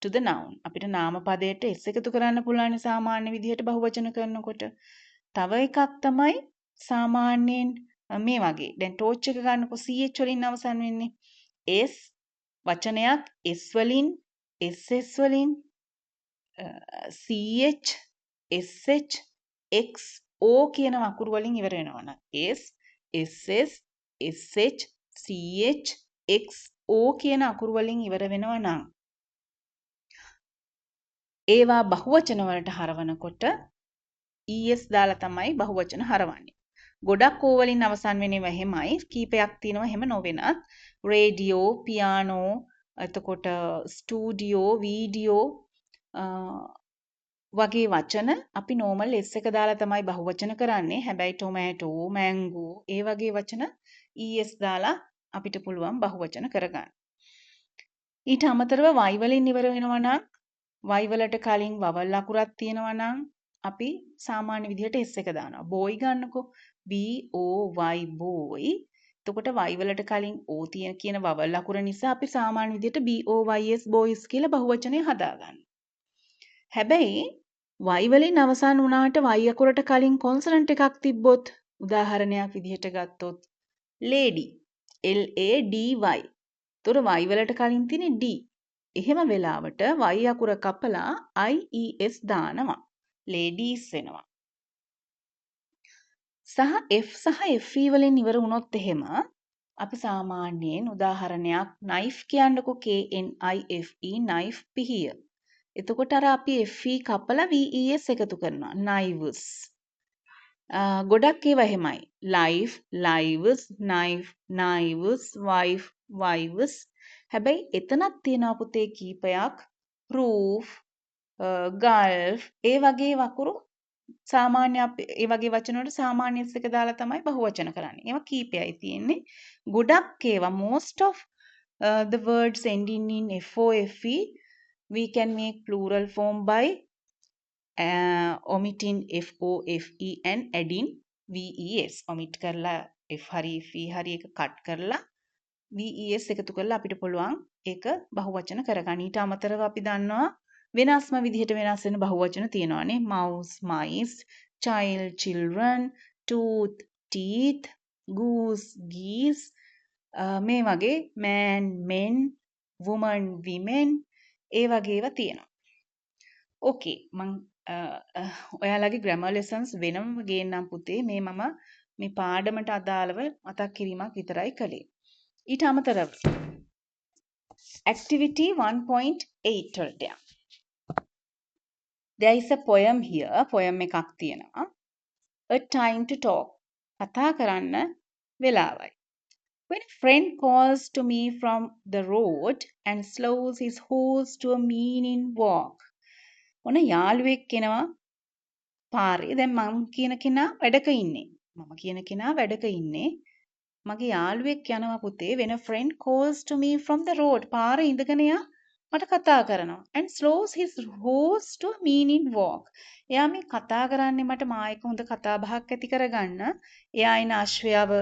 to the noun. අපිට නාමපදයට s එකතු කරන්න පුළුවන් සාමාන්‍ය විදිහට බහුවචන කරනකොට. තව එකක් තමයි සාමාන්‍යයෙන් මේ වගේ. දැන් torch එක ගන්නකො ch වලින් අවසන් වෙන්නේ. s වචනයක් s වලින් ss වලින් ch sh x o කියන අකුරු වලින් ඉවර වෙනවා නම් s ss sh ch x o කියන අකුරු වලින් ඉවර වෙනවා නම් ඒවා බහුවචන වලට හරවනකොට es දාලා තමයි බහුවචන හරවන්නේ. ගොඩක් o වලින් අවසන් වෙනේවා එහෙමයි. කීපයක් තියෙනවා එහෙම නොවෙනත්. රේඩියෝ, පියානෝ, එතකොට ස්ටුඩියෝ, වීඩියෝ වගේ වචන අපි normal s එක දාලා තමයි බහුවචන කරන්නේ. හැබැයි ටොමැටෝ, මැංගෝ ඒ වගේ වචන es දාලා අපිට පුළුවන් බහුවචන කරගන්න. ඊට අමතරව y වලින් ඉවර වෙනවා නම් y වලට කලින් vowel අකුරක් තියෙනවා නම් අපි සාමාන්‍ය විදිහට s එක දානවා. boy ගන්නකො b o y boy. එතකොට y වලට කලින් o තියෙන කියන vowel අකුර නිසා අපි සාමාන්‍ය විදිහට b o y s boys කියලා බහුවචනය හදාගන්නවා. හැබැයි y වලින් අවසන් වුණාට y අකුරට කලින් කොන්සනන්ට් එකක් තිබ්බොත් උදාහරණයක් විදිහට ගත්තොත් lady l a d y. ඒතර y වලට කලින් තියෙන්නේ d. එහෙම වෙලාවට y අකුර කපලා i e s දානවා. ladies වෙනවා. සහ f සහ fe වලින් ඉවර වුණොත් එහෙම අපි සාමාන්‍යයෙන් උදාහරණයක් knife කියන්නකො k n i f e knife පිහිය. එතකොට අර අපි fe කපලා ves එකතු කරනවා. knives. ගොඩක් ඒවා එහෙමයි. life, lives, knife, knives, wife, wives. හැබැයි එතනක් තියෙනවා පුතේ කීපයක්. roof, gulf ඒ වගේ වකුරු සාමාන්‍ය ඒ වගේ වචන වලට සාමාන්‍ය s එක දාලා තමයි බහුවචන කරන්නේ. ඒවා කීපයයි තියෙන්නේ. ගොඩක් ඒවා most of the words ending in FOFE we can make plural form by omitting FOFE and adding VES. omit කරලා F හරි FE හරි එක cut කරලා VES එකතු කරලා අපිට පුළුවන් ඒක බහුවචන කරගන්න. ඊට අමතරව අපි දන්නවා වෙනස්ම විදිහට වෙනස් වෙන බහුවචන තියෙනවානේ. mouse, mice, child, children, tooth, teeth, goose, geese මේ වගේ man, men, woman, women ඒ වගේ ඒවා තියෙනවා. ඕකේ මං ඔයාලගේ grammar lessons වෙනම ගේන්නම් පුතේ. මේ මම මේ පාඩමට අදාළව මතක් කිරීමක් විතරයි කළේ. ඊට අමතරව activity 1.8 වලට යන්න. There is a poem here. poem එකක් තියෙනවා. A time to talk. කතා කරන්න වෙලාවයි. When a friend calls to me from the road and slows his horse to a meaning walk. ඔන්න යාළුවෙක් එනවා පාරේ දැන් මම කියන කෙනා වැඩක ඉන්නේ. මම කියන කෙනා වැඩක ඉන්නේ. මගේ යාළුවෙක් යනවා පුතේ when a friend calls to me from the road පාරේ ඉඳගෙන එයා මට කතා කරනවා and slows his horse to a meaning walk එයා මේ කතා කරන්නේ මට මා එක්ක හොඳ කතා බහක් ඇති කරගන්න එයා ඉන අශ්වයාව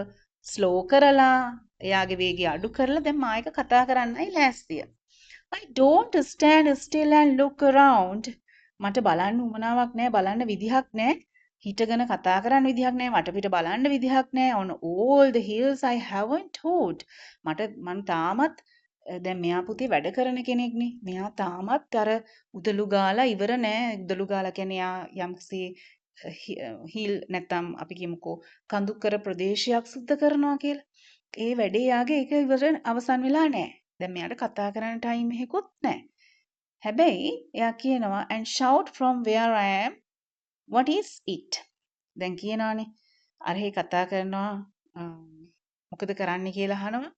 ස්ලෝ කරලා එයාගේ වේගය අඩු කරලා දැන් මා එක්ක කතා කරන්නයි ලෑස්තිය I don't stand still and look around මට බලන්න උවමනාවක් නැහැ බලන්න විදිහක් නැහැ හිටගෙන කතා කරන්න විදිහක් නැහැ වටපිට බලන්න විදිහක් නැහැ on all the hills I haven't toured මම තාමත් දැන් මෙයා පුතේ වැඩ කරන කෙනෙක්නේ මෙයා තාමත් අර උදළු ගාලා ඉවර නැහැ උදළු ගාලා කියන්නේ යා යම්කිසි හිල් නැත්තම් අපි කියමුකෝ කඳුකර ප්‍රදේශයක් සුද්ධ කරනවා කියලා ඒ වැඩේ යාගේ ඒක ඉවර අවසන් වෙලා නැහැ දැන් මෙයාට කතා කරන්න ටයිම් එකකුත් නැහැ හැබැයි එයා කියනවා and shout from where I am what is it දැන් කියනවානේ අරහේ කතා කරනවා මොකද කරන්න කියලා අහනවා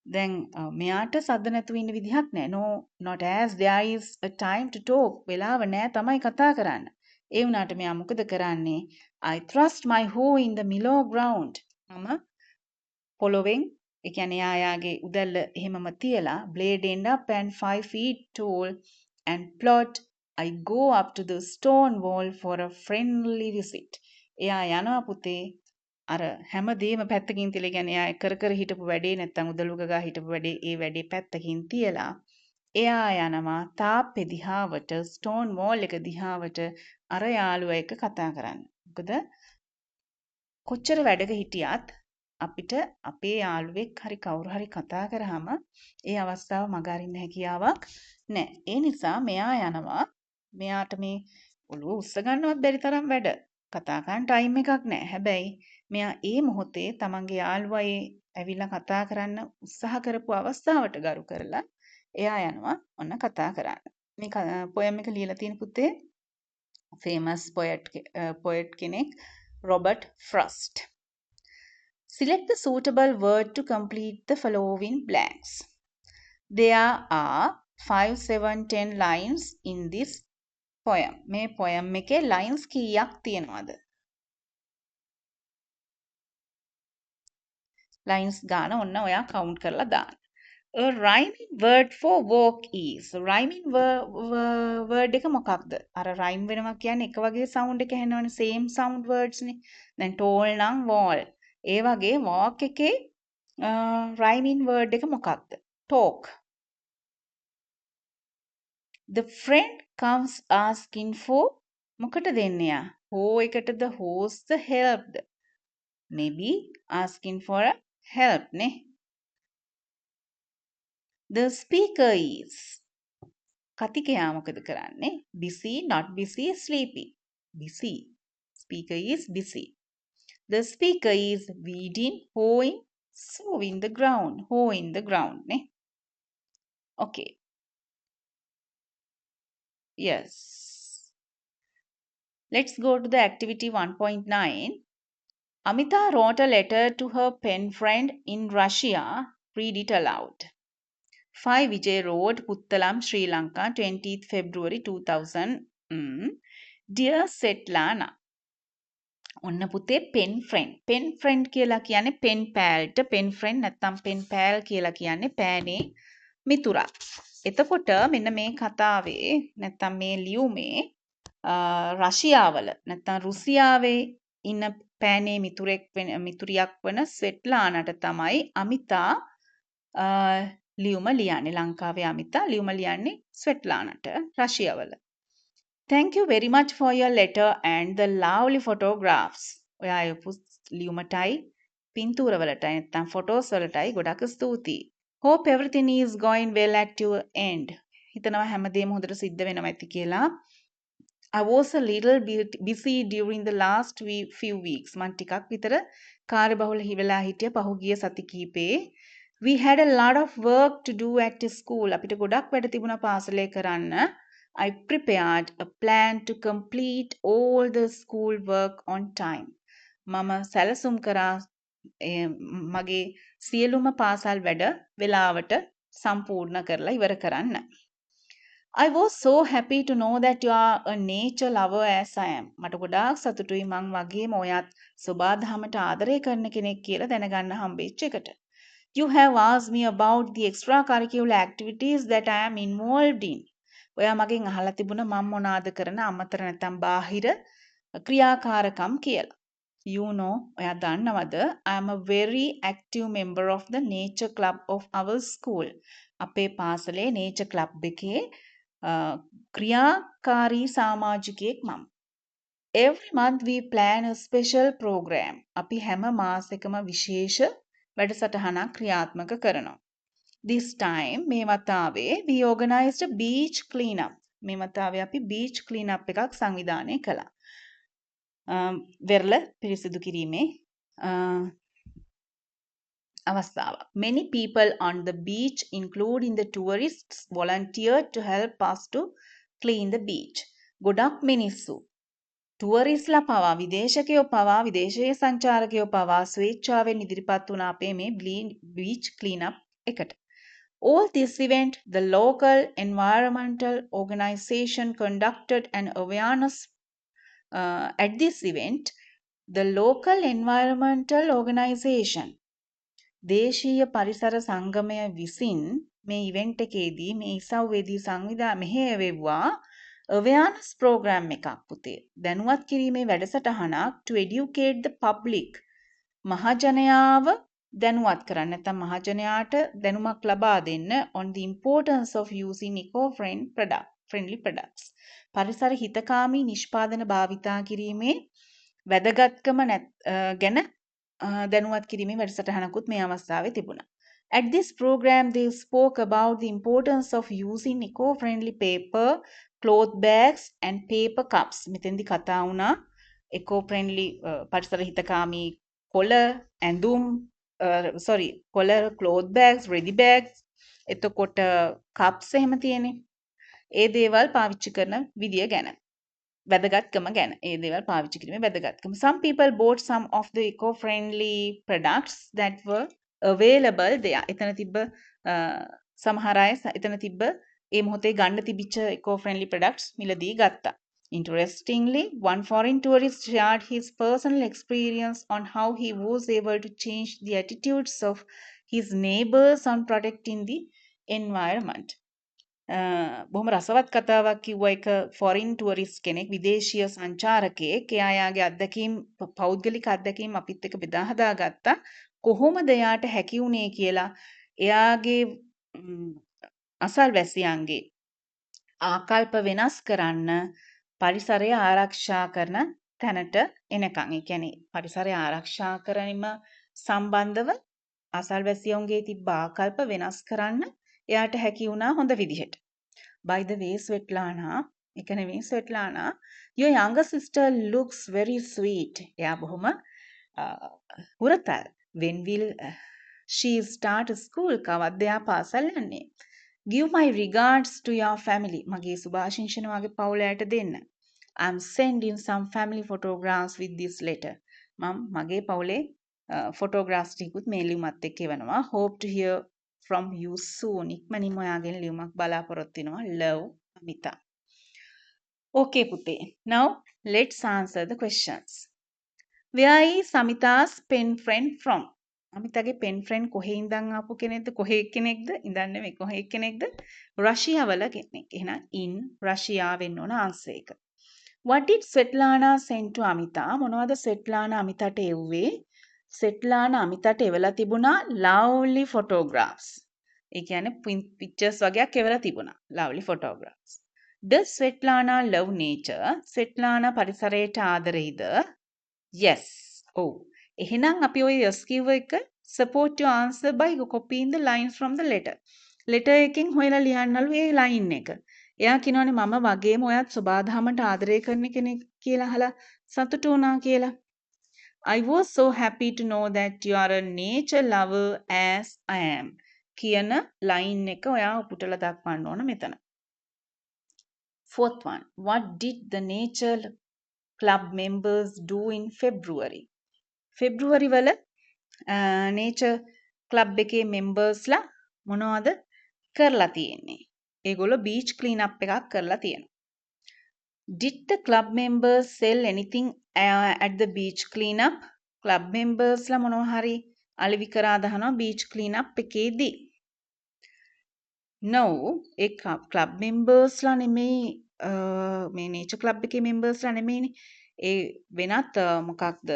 දැන් මෙයාට සද්ද නැතුව ඉන්න විදිහක් නැහැ no not as there is a time to talk වෙලාව නැහැ තමයි කතා කරන්න ඒ වුණාට මෙයා මොකද කරන්නේ I thrust my hoe in the below ground මම පොළොවෙන් ඒ කියන්නේ යාගේ උදැල්ල එහෙමම තියලා blade end up and 5 feet tall and plot I go up to the stone wall for a friendly visit. එයා යනවා පුතේ අර හැමදේම පැත්තකින් තියලා කියන්නේ එයා කර කර හිටපු වැඩේ නැත්තම් උදළු ගගා හිටපු වැඩේ ඒ වැඩේ පැත්තකින් තියලා එයා යනවා තාප්පේ දිහාවට ස්ටෝන් වෝල් එක දිහාවට අර යාළුවා එක්ක කතා කරන්න. මොකද කොච්චර වැඩක හිටියත් අපිට අපේ යාළුවෙක් හරි කවුරු හරි කතා කරාම ඒ අවස්ථාව මග අරින්න හැකියාවක් නැහැ. ඒ නිසා මෙයා යනවා මෙයාට මේ ඔළුව උස්ස ගන්නවත් බැරි තරම් වැඩ. කතා කරන්න ටයිම් එකක් නැහැ. හැබැයි මෙයා ඒ මොහොතේ තමන්ගේ යාළුවා ඇවිල්ලා කතා කරන්න උත්සාහ කරපු අවස්ථාවට ගරු කරලා එයා යනවා ඔන්න කතා කරන්න. මේ පොයම් එක ලියලා තියෙන පුතේ famous poet කෙනෙක් Robert Frost. Select the suitable word to complete the following blanks. There are 5, 7, 10 lines in this poem. මේ poem එකේ lines කීයක් තියෙනවද? lines ගාන ඔන්න ඔයා count කරලා දාන්න. A rhyming word for walk is. rhyming word එක මොකක්ද? අර rhyme වෙනවා කියන්නේ එක වගේ sound එක ඇහෙනවනේ same sound words නේ. දැන් tall නම් wall. ඒ වගේ walk එකේ rhyming word එක මොකක්ද? talk. The friend comes asking for මොකට දෙන්නේ යා? හෝ එකටද host the helped. Maybe asking for a help නේ. The speaker is කතිකයා මොකද කරන්නේ? busy, not busy, sleepy. busy. Speaker is busy. The speaker is weeding, hoeing, sowing the ground. Hoeing the ground නේ. Okay. Yes. Let's go to the activity 1.9. Amita wrote a letter to her pen friend in Russia. Read it aloud. 5 Vijay Road, Puttalam, Sri Lanka, 20th February 2000. Dear Svetlana. ඔන්න පුතේ pen friend. pen friend කියලා කියන්නේ pen pal ට pen friend නැත්නම් pen pal කියලා කියන්නේ පෑනේ මිතුරා. එතකොට මෙන්න මේ කතාවේ නැත්නම් මේ ලියුමේ රෂියාවල නැත්නම් රුසියාවේ ඉන්න පෑනේ මිතුරියක් වන ස්වෙට්ලානට තමයි අමිතා ලියුම ලියන්නේ. ලංකාවේ අමිතා ලියුම ලියන්නේ ස්වෙට්ලානට රෂියාවල. Thank you very much for your letter and the lovely photographs. ඔයා ලියුමටයි පින්තූරවලටයි නැත්නම් ෆොටෝස් වලටයි ගොඩක් ස්තුතියි. Hope everything is going well at your end. හිතනවා හැමදේම හොඳට සිද්ධ වෙනවා ඇති කියලා. I was a little bit busy during the last few weeks. මං ටිකක් විතර කාර්යබහුල හිවලා හිටිය පහුගිය සති කිහිපේ. We had a lot of work to do at school. අපිට ගොඩක් වැඩ තිබුණා පාසලේ කරන්න. I prepared a plan to complete all the school work on time. මම සැලසුම් කරා මගේ සියලුම පාසල් වැඩ වෙලාවට සම්පූර්ණ කරලා ඉවර කරන්න. I was so happy to know that you are a nature lover as I am. මට ගොඩාක් සතුටුයි මං වගේම ඔයත් සබාධමයට ආදරය කරන කෙනෙක් කියලා දැනගන්න හම්බෙච්ච එකට. You have asked me about the extracurricular activities that I am involved in. ඔයා මගෙන් අහලා තිබුණා මම මොනවාද කරන අමතර නැත්නම් බාහිර ක්‍රියාකාරකම් කියලා. You know, ඔයා දන්නවද? I am a very active member of the nature club of our school. අපේ පාසලේ nature club එකේ ක්‍රියාකාරී සමාජිකයෙක් මම. Every month we plan a special program. අපි හැම මාසෙකම විශේෂ වැඩසටහනක් ක්‍රියාත්මක කරනවා. This time මේ වතාවේ we organized a beach cleanup. මේ වතාවේ අපි beach cleanup එකක් සංවිධානය කළා. වෙරළ පිරිසිදු කිරීමේ අවස්ථාවක්. Many people on the beach, including the tourists, volunteered to help us to clean the beach. ගොඩක් මිනිස්සු ටුවරිස්ලා පවා විදේශකයෝ පවා විදේශීය සංචාරකයෝ පවා ස්වේච්ඡාවෙන් ඉදිරිපත් වුණ අපේ මේ beach cleanup එකට. All this event, the local environmental organization conducted an awareness at this event, the local environmental organization දේශීය පරිසර සංගමය විසින් මේ ඉවෙන්ට් එකේදී මේ ඉසව්වේදී මෙහෙයවෙව්වා awareness program එකක් පුතේ. දැනුවත් කිරීමේ වැඩසටහනක් to educate the public. මහජනයාව දැනුවත් කරන්න නැත්නම් මහජනයාට දැනුමක් ලබා දෙන්න on the importance of using friendly products. පරිසර හිතකාමී නිෂ්පාදන භාවිතා කිරීමේ වැදගත්කම ගැන දැනුවත් කිරීමේ වැඩසටහනකුත් මේ අවස්ථාවේ තිබුණා. At this program, they spoke about the importance of using eco-friendly paper, cloth bags and paper cups. මෙතෙන්දි කතා වුණා eco-friendly පරිසර හිතකාමී කොළ, ඇඳුම්, කොළ, cloth bags, ready bags, එතකොට cups එහෙම තියෙන්නේ. ඒ දේවල් පාවිච්චි කරන විදිය ගැන. වැදගත්කම ගැන ඒ දේවල් පාවිච්චි කිරීමේ වැදගත්කම. Some people bought some of the eco-friendly products that were available there. එතන තිබ්බ සමහර අය එතන තිබ්බ ඒ මොහොතේ ගන්න තිබිච්ච eco-friendly products මිලදී ගත්තා. Interestingly, one foreign tourist shared his personal experience on how he was able to change the attitudes of his neighbors on protecting the environment. බොහොම රසවත් කතාවක් කිව්වා එක ෆොරින් ටුවරිස්ට් කෙනෙක් විදේශීය සංචාරකයෙක් එයාගේ අත්දැකීම් පෞද්ගලික අත්දැකීම් අපිත් එක්ක බෙදා හදා ගත්තා කොහොමද එයාට හැකි වුණේ කියලා එයාගේ අසල්වැසියන්ගේ ආකල්ප වෙනස් කරන්න පරිසරය ආරක්ෂා කරන තැනට එනකන් ඒ කියන්නේ පරිසරය ආරක්ෂා කිරීම සම්බන්ධව අසල්වැසියන්ගේ තිබ්බ ආකල්ප වෙනස් කරන්න එයාට හැකි වුණා හොඳ විදිහට. By the way, Svetlana, එක නෙවෙයි Svetlana, your younger sister looks very sweet. එයා බොහොම හුරතල්. When will she start school? කවද්ද එයා පාසල් යන්නේ? Give my regards to your family. මගේ සුභාශිංසන වගේ පවුලයට දෙන්න. I'm sending some family photographs with this letter. මගේ පවුලේ photographs ටිකුත් මේ ලියුමත් එක්ක එවනවා. Hope to hear from you soon. ඉක්මනින්ම ඔයාගෙන් ලියුමක් බලාපොරොත්තු වෙනවා. Love, Amita. Okay, පුතේ. Now let's answer the questions. Where is Amita's pen friend from? අමිතාගේ pen friend කොහේ ඉඳන් ආපු කෙනෙක්ද? කොහේ කෙනෙක්ද? ඉඳන් නෙමෙයි කොහේ කෙනෙක්ද? රෂියා වල කෙනෙක්. එහෙනම් in Russia වෙන්න ඕන answer එක. What did Svetlana send to Amita? මොනවද Svetlana අමිතාට එව්වේ? Svetlana අමිතාට එවලා තිබුණා lovely photographs. ඒ කියන්නේ pictures වගේක් එවලා තිබුණා. Lovely photographs. Does Svetlana love nature? Svetlana පරිසරයට ආදරෙයිද? Yes. Oh. එහෙනම් අපි ඔය yes කිව්ව එක support your answer by copying the lines from the letter. letter එකෙන් හොයලා ලියන්නලු ඒ line එක. එයා කියනවානේ මම වගේම ඔයත් සබාධමයට ආදරය කරන කෙනෙක් කියලා අහලා සතුටු වුණා කියලා. I was so happy to know that you are a nature lover as I am. කියන line එක ඔයා උපුටලා දක්වන්න ඕන මෙතන. Fourth one. What did the nature club members do in February? February වල nature club එකේ members ලා මොනවද කරලා තියෙන්නේ? ඒගොල්ලෝ beach clean up එකක් කරලා තියෙනවා. Did the club members sell anything at the beach cleanup? club members ලා මොනවා හරි අලෙවි කරා දහනවා beach cleanup එකේදී. No, ඒ club members ලා නෙමෙයි මේ nature club එකේ members ලා නෙමෙයිනේ. ඒ වෙනත් මොකක්ද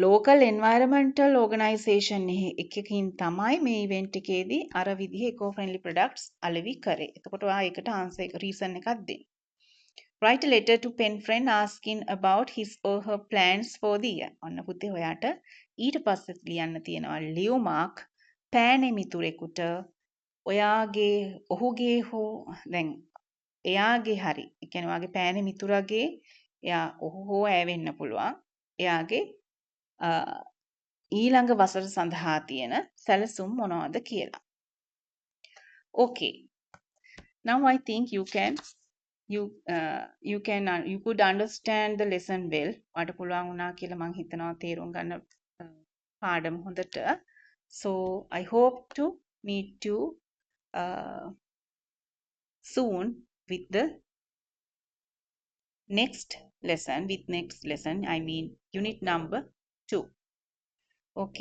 local environmental organisation එකකින් තමයි මේ event එකේදී අර විදිහේ eco friendly products අලෙවි කරේ. එතකොට ඔයා ඒකට answer එක reason එකක් දෙන්න. Write a letter to pen friend asking about his or her plans for the year. ඔන්න පුතේ ඔයාට ඊට පස්සේ ලියන්න තියෙනවා ලියුමක් පෑනේ මිතුරෙකුට ඔයාගේ ඔහුගේ හෝ දැන් එයාගේ හරි ඒ කියන්නේ ඔයාගේ පෑනේ මිතුරගේ එයා ඔහු හෝ ඇය වෙන්න පුළුවන් එයාගේ ඊළඟ වසර සඳහා තියෙන සැලසුම් මොනවද කියලා. Okay. Now I think you could understand the lesson well. ඔයාට පුළුවන් වුණා කියලා මම හිතනවා තේරුම් ගන්න පාඩම හොඳට. So I hope to meet you soon with the next lesson. I mean unit number 2. Okay.